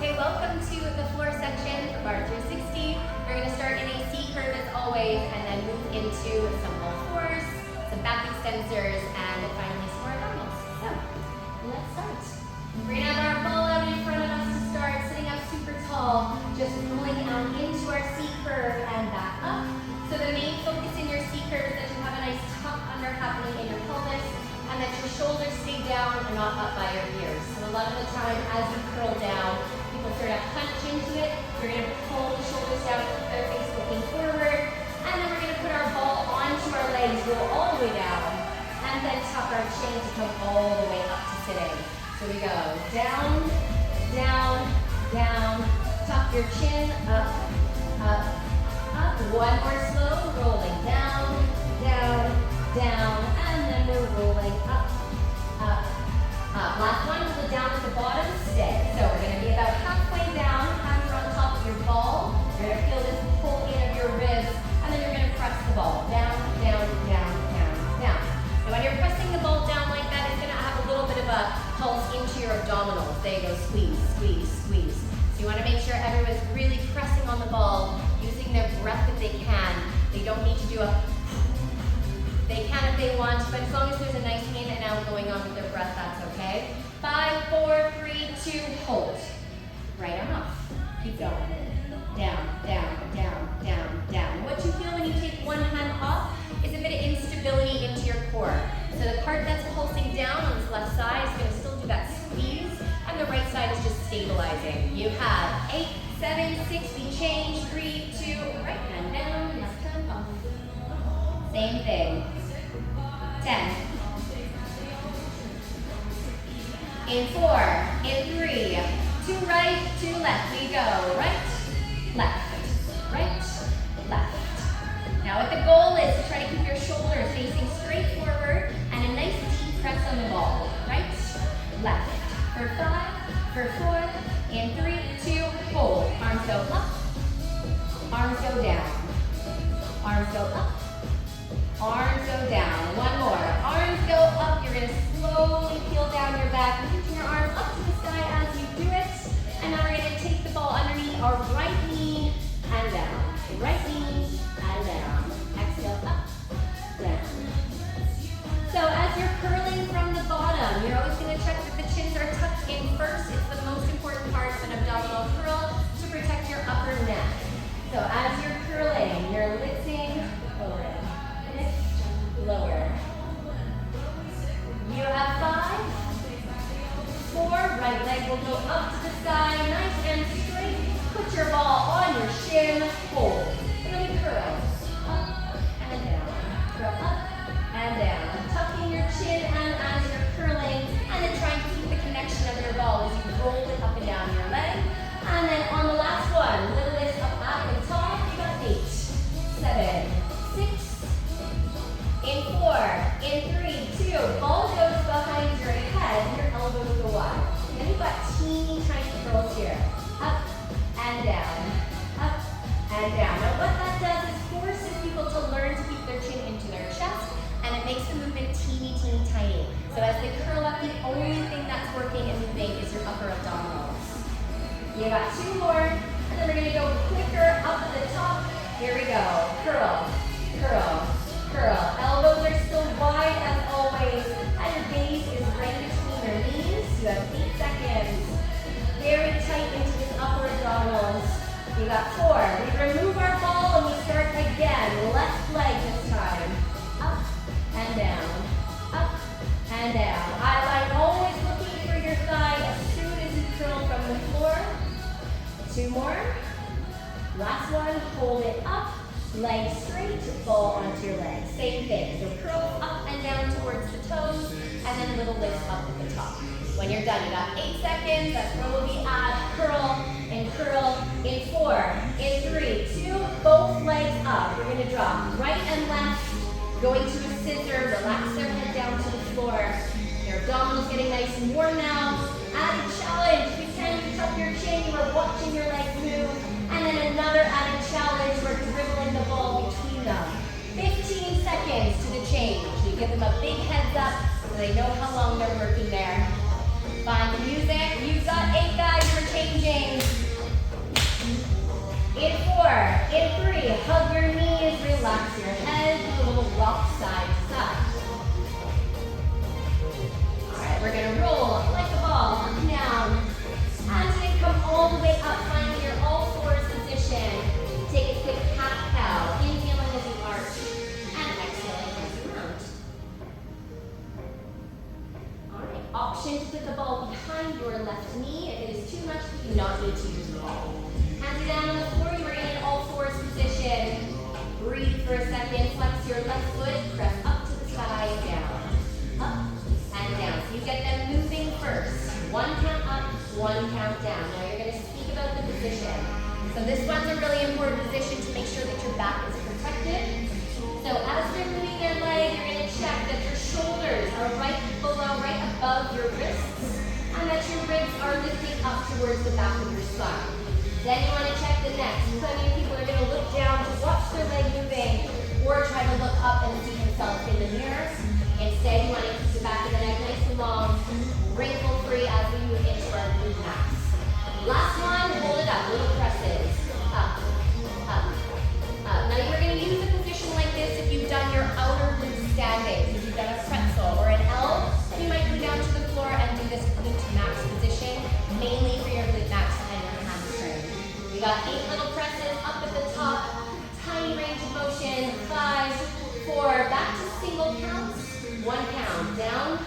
Okay, welcome to the floor section for Barre 360. We're going to start in a C curve as always, and then move into some all fours, some back extensors, and finally some more abdominals. So, let's start. We're going to have our ball out in front of us to start, sitting up super tall, just rolling out into our C curve and back up. So the main focus in your C curve is that you have a nice tuck under happening in your pelvis, and that your shoulders stay down and not up by your ears. So a lot of the time, as you curl down, people sort of punch into it. We're going to pull the shoulders down, keep their face looking forward, and then we're going to put our ball onto our legs, roll all the way down, and then tuck our chin to come all the way up to sitting. So we go down, down, down, tuck your chin, up, up, up. One more slow, rolling down, down, down, and then we're rolling up, up, up. Last one, hold it down at the bottom, stay. So we're going to be about halfway down, hands are on top of your ball. You're going to feel this pull in of your ribs, and then you're going to press the ball down, down, down, down, down. And when you're pressing the ball down like that, it's going to have a little bit of a pulse into your abdominals. There you go, squeeze, squeeze, squeeze. So you want to make sure everyone's really pressing on the ball, using their breath if they can. They don't need to do a they can if they want, but as long as there's a nice in and out going on with their breath, that's okay. 5, 4, 3, 2, hold. Right arm off. Keep going. Down, down, down, down, down. What you feel when you take one hand off is a bit of instability into your core. So the part that's pulsing down on this left side is going to still do that squeeze, and the right side is just stabilizing. You have 8, 7, 6, we change, 3, 2, right hand down, left hand off. Same thing. 10. In 4, in 3, to right, to left. We go right, left, right, left. Now what the goal is to try to keep your shoulders facing straight forward and a nice deep press on the ball. Right, left. For 5, for 4, in 3, 2, hold. Arms go up, arms go down, arms go up, arms go down. One more. Arms go up. You're going to slowly peel down your back, lifting your arms up to the sky as you do it. And now we're going to take the ball underneath our right knee and down. Right knee and down. Exhale up, down. So as you're curling from the bottom, you're always going to check that the chins are tucked in first. It's the most important part of an abdominal curl to protect your upper neck. So as you're curling, you're lifting forward. Lower. You have 5, 4, right leg will go up to the sky, nice and straight. Put your ball on your shin, hold. We're going to curl. Up and down. Curl up and down. Tucking your chin and as you're curling, and then try and keep the connection of your ball as you roll it up and down your leg. And then on the last one, little lift up at the top, you got 8, 7, 6, in 4, in 3, 2, ball goes behind your head, your elbows go wide. Then you've got teeny tiny curls here. Up and down, up and down. Now what that does is forces people to learn to keep their chin into their chest, and it makes the movement teeny, teeny, tiny. So as they curl up, the only thing that's working and moving is your upper abdominals. You got 2 more, and then we're going to go quicker up at the top. Here we go. Curl, curl, curl. Elbows are still wide as always, and your gaze is right between your knees. You have 8 seconds. Very tight into this upper abdominals. You got 4. We remove our ball and we start again. Left leg this time. Up and down. Up and down. I like always looking for your thigh as soon as you curl from the floor. 2 more. Last one. Hold it up. Leg straight, ball onto your leg. Same thing. So curl up and down towards the toes, and then little lifts up at the top. When you're done, you got 8 seconds. That's where we'll be at. Curl and curl in 4, in 3, 2. Both legs up. We're going to drop right and left, going to a scissor. Relax their head down to the floor. Your abdominals getting nice and warm now. Added challenge. Pretend you tuck your chin. You are watching your legs move. And then another added challenge, we're dribbling the ball between them. 15 seconds to the change. You give them a big heads up so they know how long they're working there. Find the music. You've got 8 guys, we're changing. relax your head, do a little rock side to side. All right, we're gonna roll like a ball, up and down. And then come all the way up, finding your all fours position. Take a quick cat cow, inhaling as you arch, and exhaling as you round. All right, option to put the ball behind your left knee. If it is too much, you do not need to use the ball. Hands are down on the floor, you are in an all fours position. Breathe for a second, flex your left foot, press up to the sky, down. Up and down. So you get them moving first. One count up, one count down. Now you're going to speak about the position. So this one's a really important position to make sure that your back is protected. So as they're moving their leg, you're going to check that your shoulders are right below, right above your wrists, and that your ribs are lifting up towards the back of your spine. Then you want to check the neck. Plenty of people are going to look down to watch their leg moving, or try to look up and see themselves in the mirror. Instead, you want to keep the back of the neck nice and long, wrinkle-free as we move into our glute max. Last one, hold it up, little presses. Up, up, up. Now you're going to use a position like this if you've done your outer glute standing. If you've done a pretzel or an L, you might go down to the floor and do this glute max position, mainly for your glute max and your hamstring. We got 8 little presses up at the top, tiny range of motion. 5, 4, back to single counts. 1 count, down,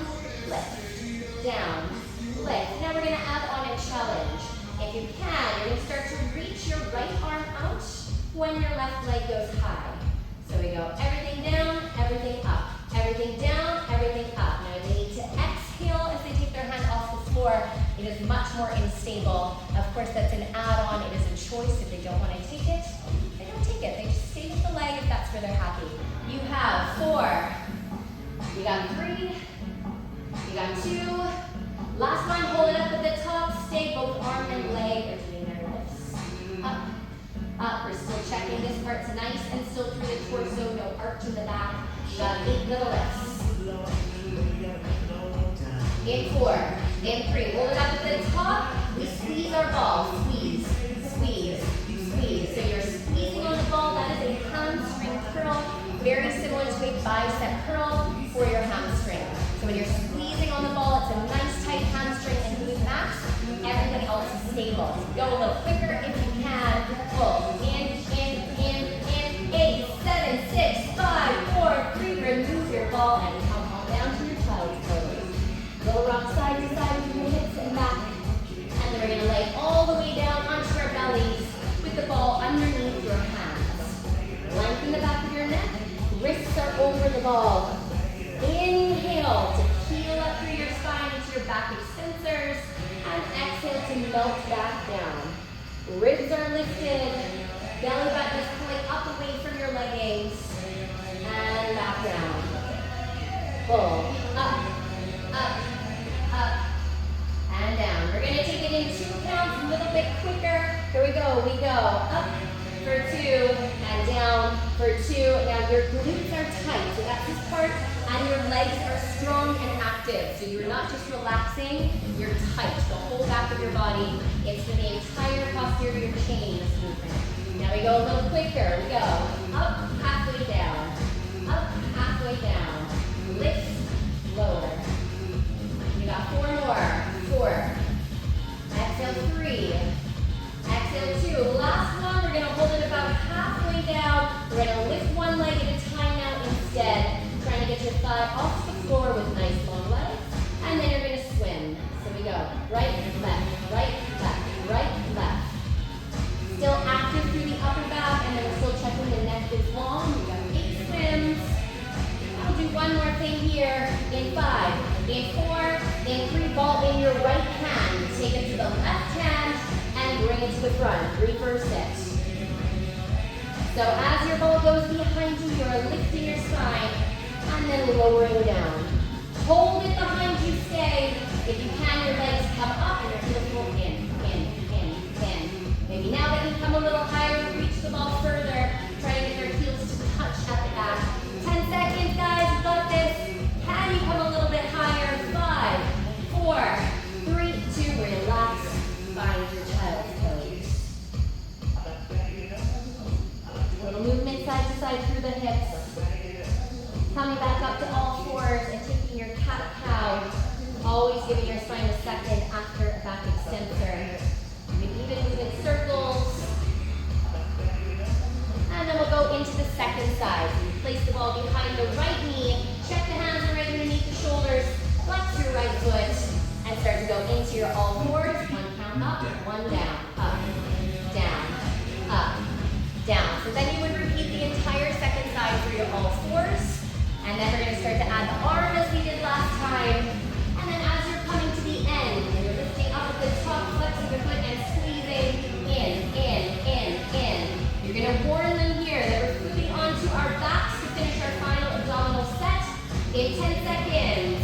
lift, down, lift. Now we're going to add on a challenge. If you can, you're going to start to reach your right arm out when your left leg goes high. So we go everything down, everything up, everything down, everything up. Now they need to exhale as they take their hand off the floor. It is much more unstable. Of course, that's an add-on. It is a choice. If they don't want to take it, they don't take it. They just stay with the leg if that's where they're happy. You have 4. You got 3. You got 2. Last one, hold it up at the top. Stay both arm and leg are doing their lifts. Up, up. We're still checking this part's nice and still through the torso. No arch in the back. You got 8 little lifts. In 4, in 3. Hold it up at the top. We squeeze our ball. Squeeze, squeeze, squeeze. So you're squeezing on the ball. That is a hamstring curl. Very similar to a bicep curl for your hamstring. So when you're squeezing on the ball, it's a nice tight hamstring and glute max. Everything else is stable. So go a little quicker if you can. Pull. In, 8, 7, 6, 5, 4, 3. Remove your ball and come on down to your child's pose. Little rock side to side with your hips and back. And then we're going to lay all the way down onto our bellies with the ball underneath your hands. Lengthen the back of your neck. Wrists are over the ball. Inhale to heel up through your spine into your back extensors. And exhale to melt back down. Ribs are lifted. Belly button is pulling up away from your leggings. And back down. Pull. Up, up, up, and down. We're going to take it in 2 counts, a little bit quicker. Here we go. We go up for 2 and down for 2. Now your glutes are tight, so that's this part, and your legs are strong and active. So you're not just relaxing, you're tight. The whole back of your body. It's for the entire posterior chain of movement. Now we go a little quicker. We go up, halfway down. Up, halfway down. Lift, lower. You got 4 more. 4. Exhale 3. Exhale 2. Last one, we're going to hold it about halfway down. We're going to lift one leg at a time now instead. Trying to get your thigh off the floor with nice long legs. And then you're going to swim. So we go right, left, right, left, right, left. Still active through the upper back, and then we're still checking the neck is long. We got 8 swims. I'll do one more thing here. In 5, in 4, in 3, ball in your right hand. Take it to the left hand and bring it to the front. Reverse it. So as your ball goes behind you, you're lifting your spine and then lowering down. Hold it behind you, stay. If you can, your legs come up and your heels go in. Maybe now that you come a little higher, reach the ball further. Try to get your heels to touch at the back. 10 seconds, guys, you got this. Can you come a little bit higher? 5, 4, 3, 2, relax. Find your child's pose. Little movement side to side through the hips. Coming back up to all fours and taking your cat-cow. Always giving your spine a second after a back extensor. You can even move in circles. And then we'll go into the second side. So you place the ball behind the right knee. Check the hands are right underneath the shoulders. Flex your right foot. And start to go into your all fours. One count up, one down. Up, down, up, down. So then you would repeat the entire second side for your all fours. And then we're going to start to add the arm as we did last time. And then as you're coming to the end, you're lifting up at the top, flexing your foot and squeezing in. You're going to warn them here that we're moving onto our backs to finish our final abdominal set in 10 seconds.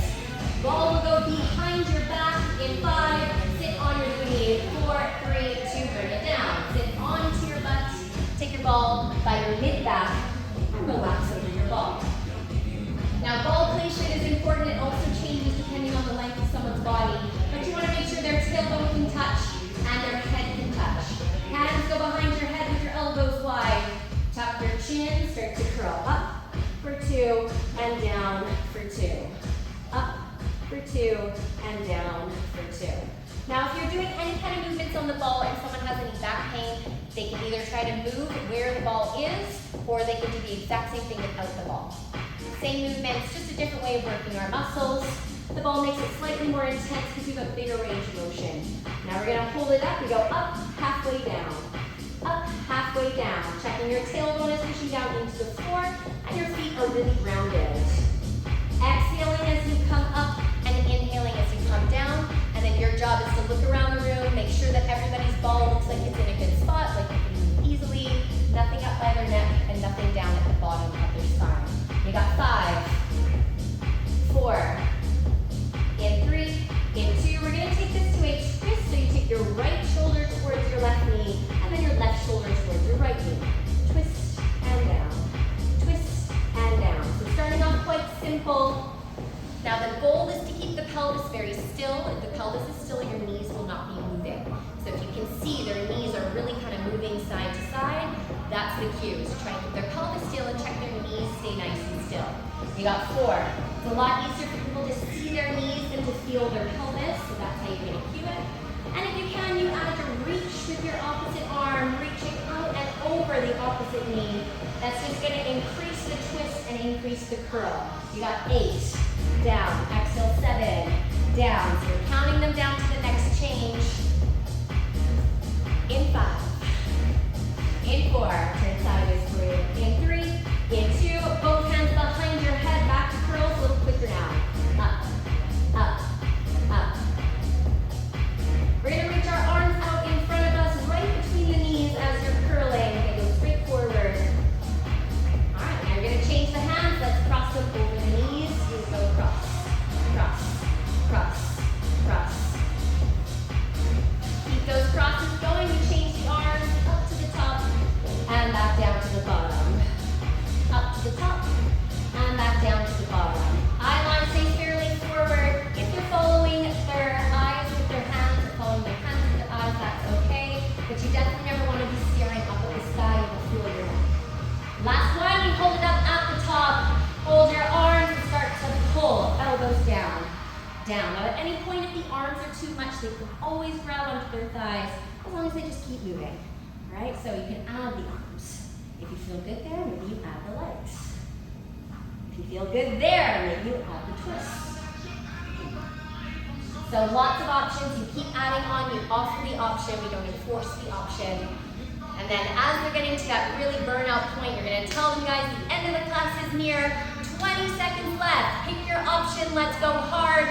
Ball will go behind your back in 5. Sit on your knee. 4, 3, 2, bring it down. Sit onto your butt. Take your ball by your mid-back and relax over your ball. Now, ball placement is important. It also changes depending on the length of someone's body. But you want to make sure their tailbone can touch and their head can touch. Hands go behind your head with your elbows wide. Tuck your chin, start to curl up for 2 and down for 2. Up for 2 and down for 2. Now, if you're doing any kind of movements on the ball and someone has any back pain, they can either try to move where the ball is, or they can do the exact same thing without the ball. Same movements, just a different way of working our muscles. The ball makes it slightly more intense because you have a bigger range of motion. Now we're going to hold it up. We go up, halfway down. Up, halfway down. Checking your tailbone is pushing down into the floor, and your feet are really grounded. Exhaling as you come up, and inhaling as you come down. And then your job is to look around the room, make sure that everybody's ball looks like it's in a good spot, like you can move easily, nothing up by their neck, and nothing down at the bottom of their spine. You got 5, 4, in 3, in 2. We're going to take this to a twist, so you take your right shoulder towards your left knee, and then your left shoulder towards your right knee. Twist and down, twist and down. So starting off quite simple. Now the goal is to keep the pelvis very still. If the pelvis is still, your knees will not be moving. So if you can see their knees are really kind of moving side to side, that's the cue. So try and keep their pelvis still and check their knees stay nice and still. You got 4. It's a lot easier for people to see their knees than to feel their pelvis, so that's how you're going to cue it. And if you can, you add your reach with your opposite arm, reaching out and over the opposite knee. That's just going to increase the twist and increase the curl. You got 8, down, exhale 7, down. So you're counting them down to the next change. In 5, in 4, turn sideways for you. In 3, in 2, both hands behind your head, back to curls, a little quicker now. Up, up, up. We're going to reach our arms out in front of us, right between the knees as you're curling. Okay, go straight forward. All right, now you're going to change the hands. Let's cross them over the knees. You go cross, cross, cross, cross. Keep those crosses going. You change the arms up to the top and back down to the bottom. Up to the top and back down to the bottom. Eye line stays fairly forward. If you're following their eyes with their hands or following their hands with their eyes, that's okay. But you definitely never want to be staring up at the sky. You'll feel your neck. Last one, you hold it up at the top. Hold your arms and start to pull. Elbows down. Down. Now at any point if the arms are too much, they can always grab onto their thighs as long as they just keep moving. Right? So you can add the arms. If you feel good there, maybe you add the legs. If you feel good there, maybe you add the twists. So lots of options. You keep adding on, you offer the option, we don't enforce the option. And then as they're getting to that really burnout point, you're going to tell them, guys, the end of the class is near. 20 seconds left. Pick your option. Let's go hard.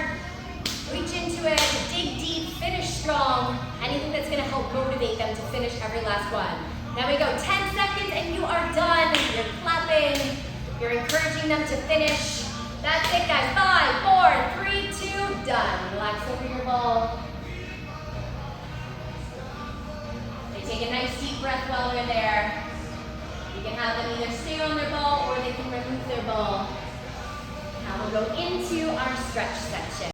Reach into it. Dig deep. Finish strong. Anything that's going to help motivate them to finish every last one. Now we go 10 seconds and you are done. You're clapping. You're encouraging them to finish. That's it, guys. 5, 4, 3, 2, done. Relax over your ball. They take a nice deep breath while they're there. You can have them either stay on their ball or they can remove their ball. Now we'll go into our stretch section.